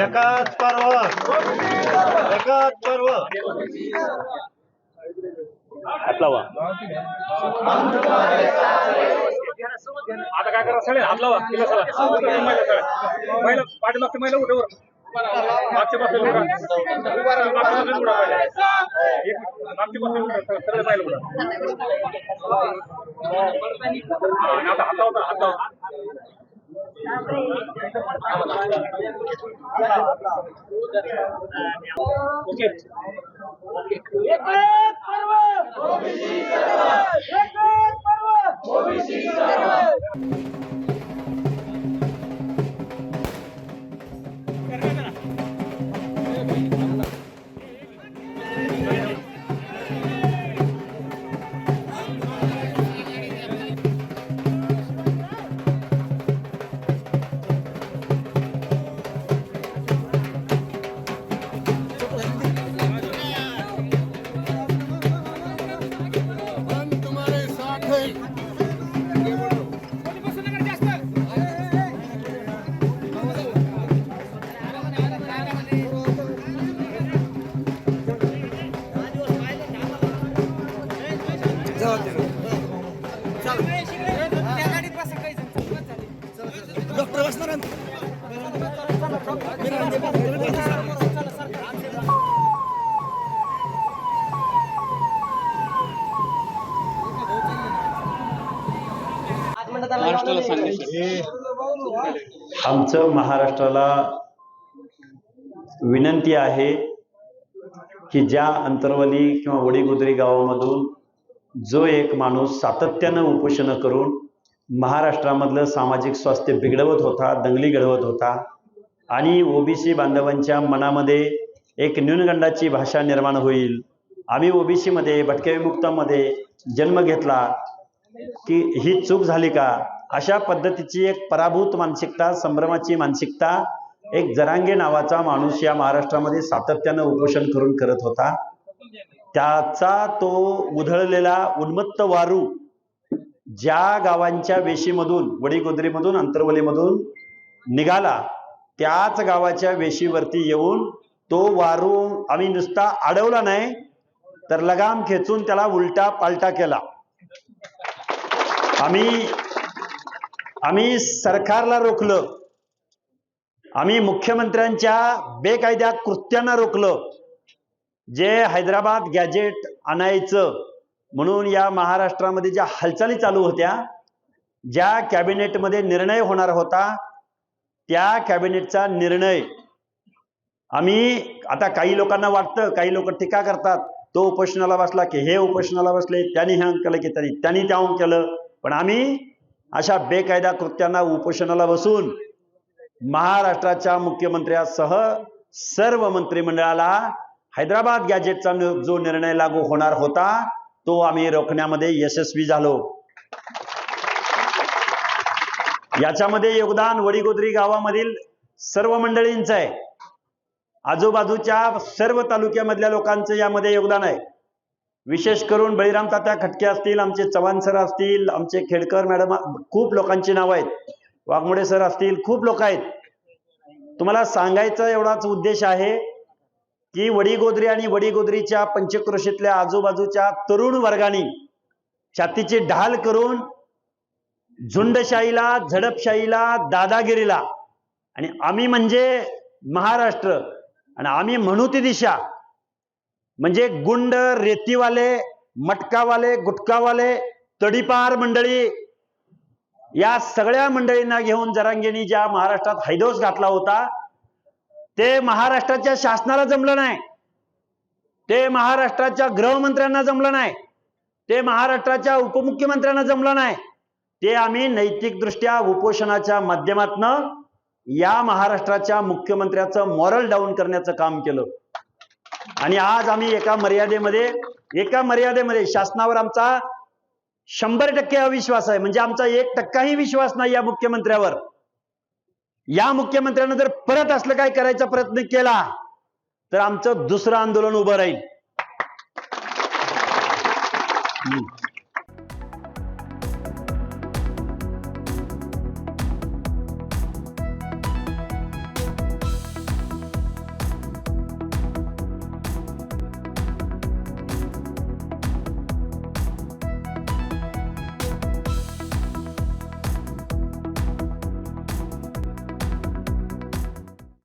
एकाच पर्व एकाच पर्व हात लावा. आता काय करा सगळे हात लावा. महिला पाठीमागच्या महिला उठे वर मागच्या पासून सगळे महिला उठा. आता हात लावता हात लावा. ओके डॉक्टर बसणार आमचं महाराष्ट्राला विनंती आहे की ज्या अंतरवली किंवा वडीगोद्री गावामधून जो एक माणूस सातत्यानं उपोषण करून महाराष्ट्रामधलं सामाजिक स्वास्थ्य बिघडवत होता, दंगली घडवत होता आणि ओबीसी बांधवांच्या मनामध्ये एक न्यूनगंडाची भाषा निर्माण होईल, आम्ही ओबीसी मध्ये भटक्या विमुक्तांमध्ये जन्म घेतला की ही चूक झाली का, अशा पद्धतीची एक पराभूत मानसिकता, संभ्रमाची मानसिकता एक जरांगे नावाचा माणूस या महाराष्ट्रामध्ये सातत्यानं उपोषण करून करत होता. त्याचा तो उधळलेला उन्मत्त वारू ज्या गावांच्या वेशीमधून, वडीगोद्रीमधून, अंतरवलीमधून निघाला, त्याच गावाच्या वेशीवरती येऊन तो वारू आम्ही नुसता अडवला नाही तर लगाम खेचून त्याला उलटा पालटा केला. आम्ही सरकारला रोखलं, आम्ही मुख्यमंत्र्यांच्या बेकायदा कृत्यांना रोखलं. जे हैदराबाद गॅजेट आणायचं म्हणून या महाराष्ट्रामध्ये ज्या हालचाली चालू होत्या, ज्या कॅबिनेटमध्ये निर्णय होणार होता, त्या कॅबिनेटचा निर्णय आम्ही, आता काही लोकांना वाटतं, काही लोक टीका करतात, तो उपोषणाला बसला की हे उपोषणाला बसले, त्यांनी हे केलं की त्यांनी त्याहून केलं, पण आम्ही अशा बेकायदा कृत्यांना उपोषणाला बसून महाराष्ट्राच्या मुख्यमंत्र्यासह सर्व मंत्रिमंडळाला हैदराबाद गॅजेटचा जो निर्णय लागू होणार होता तो आम्ही रोखण्यामध्ये यशस्वी झालो. याच्यामध्ये योगदान वडीगोद्री गावामधील सर्व मंडळींचं आहे, आजूबाजूच्या सर्व तालुक्यामधल्या लोकांचं यामध्ये योगदान आहे. विशेष करून बळीराम तात्या खटके असतील, आमचे चव्हाण सर असतील, आमचे खेडकर मॅडम, खूप लोकांची नावं आहेत, वाघमोडे सर असतील, खूप लोक आहेत. तुम्हाला सांगायचा एवढाच उद्देश आहे की वडीगोद्री आणि वडीगोद्रीच्या पंचक्रोशीतल्या आजूबाजूच्या तरुण वर्गाने छातीची ढाल करून झुंडशाहीला, झडपशाहीला, दादागिरीला, आणि आम्ही म्हणजे महाराष्ट्र आणि आम्ही म्हणू ती दिशा, म्हणजे गुंड, रेतीवाले, मटकावाले, गुटखावाले, तडीपार मंडळी, या सगळ्या मंडळींना घेऊन जरांगेंनी ज्या महाराष्ट्रात हैदोस घातला होता, ते महाराष्ट्राच्या शासनाला जमलं नाही, ते महाराष्ट्राच्या गृहमंत्र्यांना जमलं नाही, ते महाराष्ट्राच्या उपमुख्यमंत्र्यांना जमलं नाही. ते आम्ही नैतिकदृष्ट्या उपोषणाच्या माध्यमातून या महाराष्ट्राच्या मुख्यमंत्र्याचं मॉरल डाऊन करण्याचं काम केलं. आणि आज आम्ही एका मर्यादेमध्ये शासनावर आमचा 100% अविश्वास आहे, म्हणजे आमचा 1% विश्वास नाही या मुख्यमंत्र्यावर. या मुख्यमंत्र्यानं जर परत असलं काय करायचा प्रयत्न केला तर आमचं दुसरं आंदोलन उभं राहील.